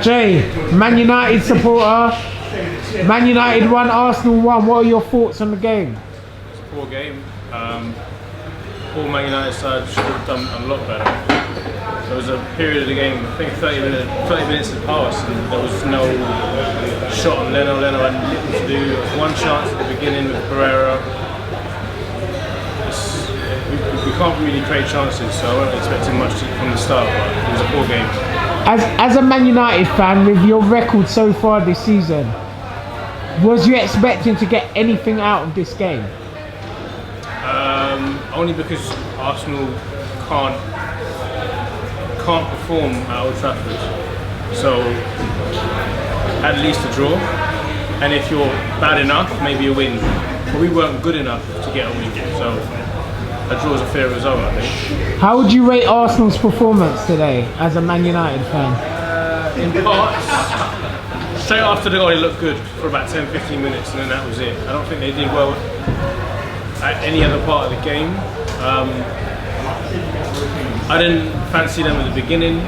Jay, Man United supporter. Man United won, Arsenal won. What are your thoughts on the game? It's a poor game. All Man United side should have done a lot better. There was a period of the game, I think 30 minutes had passed, and there was no shot on Leno. Leno had little to do. There was one chance at the beginning with Pereira. We can't really create chances, so I wasn't expecting much from the start, but it was a poor game. As a Man United fan, with your record so far this season, was you expecting to get anything out of this game? Only because Arsenal can't perform at Old Trafford, so at least a draw. And if you're bad enough, maybe a win. But we weren't good enough to get a win, so a draw is a fair result, I think. How would you rate Arsenal's performance today as a Man United fan? In parts, straight after the goal, they looked good for about 10-15 minutes, and then that was it. I don't think they did well at any other part of the game. I didn't fancy them at the beginning.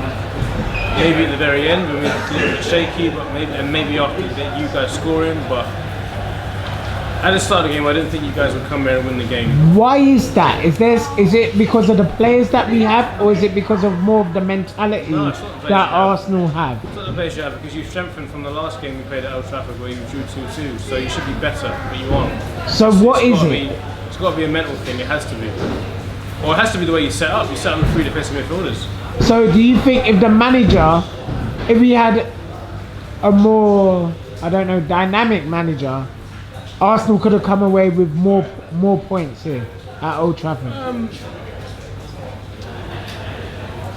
Maybe at the very end when we were a little bit shaky, but maybe after you guys scoring. But at the start of the game, I didn't think you guys would come here and win the game. Why is that? Is it because of the players that we have, or is it because of more of the mentality that Arsenal have? It's not the players you have, because you've strengthened from the last game we played at Old Trafford where you drew 2-2, so you should be better, but you aren't. So what is it? It's got to be a mental thing, it has to be. Or it has to be the way you set up. You set up with 3 defensive midfielders. So do you think if the manager, if he had a more, I don't know, dynamic manager, Arsenal could have come away with more points here at Old Trafford?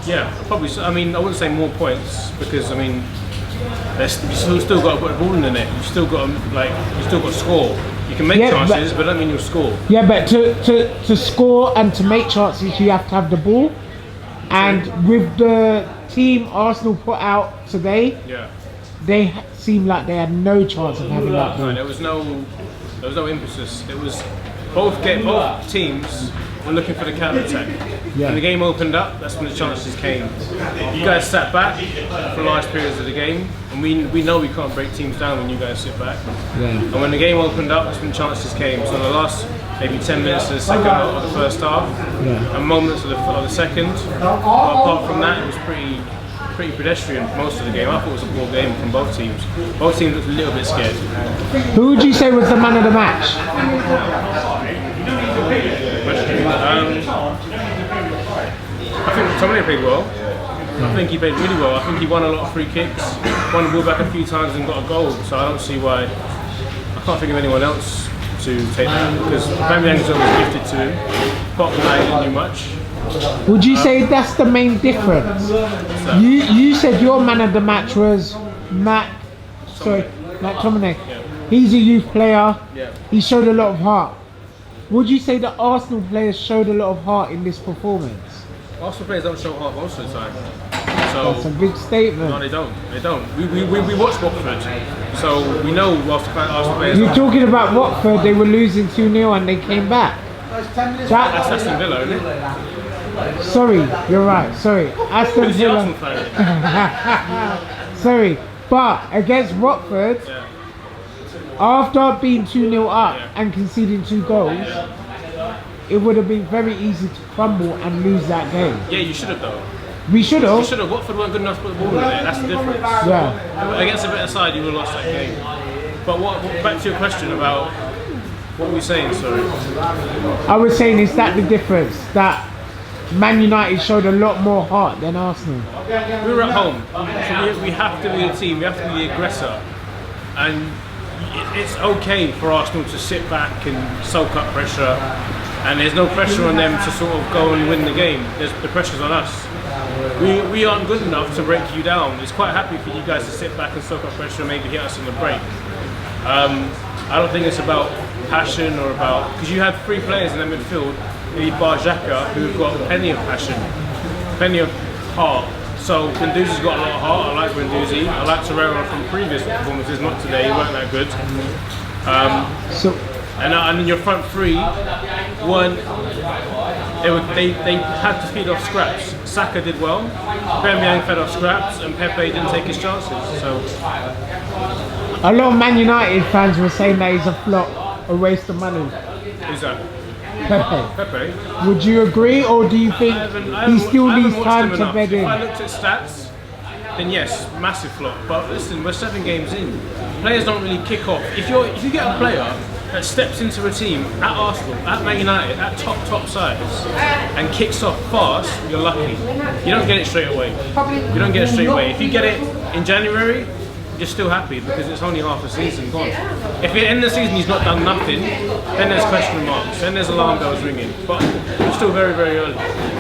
Yeah, probably. I mean, I wouldn't say more points, because I mean, you still got to put a ball in the net. You still got to score. You can make chances, but I don't mean you'll score. Yeah, but to score and to make chances, you have to have the ball. And with the team Arsenal put out today, they seemed like they had no chance of having that ball. There was no emphasis. It was both teams were looking for the counter-attack. When the game opened up, that's when the chances came. You guys sat back for large periods of the game, and we know we can't break teams down when you guys sit back. And when the game opened up, that's when chances came. So the last maybe 10 minutes of the second of the first half, and moments of the second. But apart from that, it was pretty pedestrian for most of the game. I thought it was a poor game from both teams. Both teams looked a little bit scared. Who would you say was the man of the match? I think Tommy played well. I think he played really well. I think he won a lot of free kicks, won the ball back a few times and got a goal. So I don't see why. I can't think of anyone else to take that, because Aubameyang is always gifted to him. Apart from that, he didn't do much. Would you say that's the main difference? You said your man of the match was Matt Tominay. He's a youth player. He showed a lot of heart. Would you say the Arsenal players showed a lot of heart in this performance? Arsenal players don't show heart most of the time. So that's a big statement. No, they don't. They don't. We watch Watford, so we know Arsenal players. You're talking about Watford. They were losing 2-0 and they came back. That's Aston Villa, isn't it? Sorry, you're right. Sorry, Aston Villa. Sorry, but against Watford, after being 2-0 up and conceding 2 goals, it would have been very easy to crumble and lose that game. Yeah, you should have though. We should have. You should have. Watford weren't good enough to put the ball in there. That's the difference. Yeah. Against a better side, you would have lost that game. But back to your question about what were we saying? Sorry. I was saying, is that the difference? That Man United showed a lot more heart than Arsenal. We were at home, so we have to be the team. We have to be the aggressor, and it's okay for Arsenal to sit back and soak up pressure. And there's no pressure on them to sort of go and win the game. The pressure's on us. We aren't good enough to break you down. It's quite happy for you guys to sit back and soak up pressure and maybe hit us in the break. I don't think it's about passion or about, because you have 3 players in the midfield, maybe bar Xhaka, who've got plenty of passion, plenty of heart. So Guendouzi's got a lot of heart. I like Guendouzi. I like Torreira from previous performances, not today. He weren't that good. And then your front 3 weren't they had to feed off scraps. Saka did well, Aubameyang fed off scraps, and Pepe didn't take his chances. So a lot of Man United fans were saying that he's a flop, a waste of money. who's that? Pepe. Pepe. Would you agree, or do you think he still needs time to bed in? If I looked at stats, then yes, massive flop. But listen, we're 7 games in. Players don't really kick off. If you get a player that steps into a team at Arsenal, at Man United, at top sides, and kicks off fast, you're lucky. You don't get it straight away. You don't get it straight away. If you get it in January, you're still happy because it's only half a season gone. If at the end of the season he's not done nothing, then there's question marks, then there's alarm bells ringing. But it's still very, very early.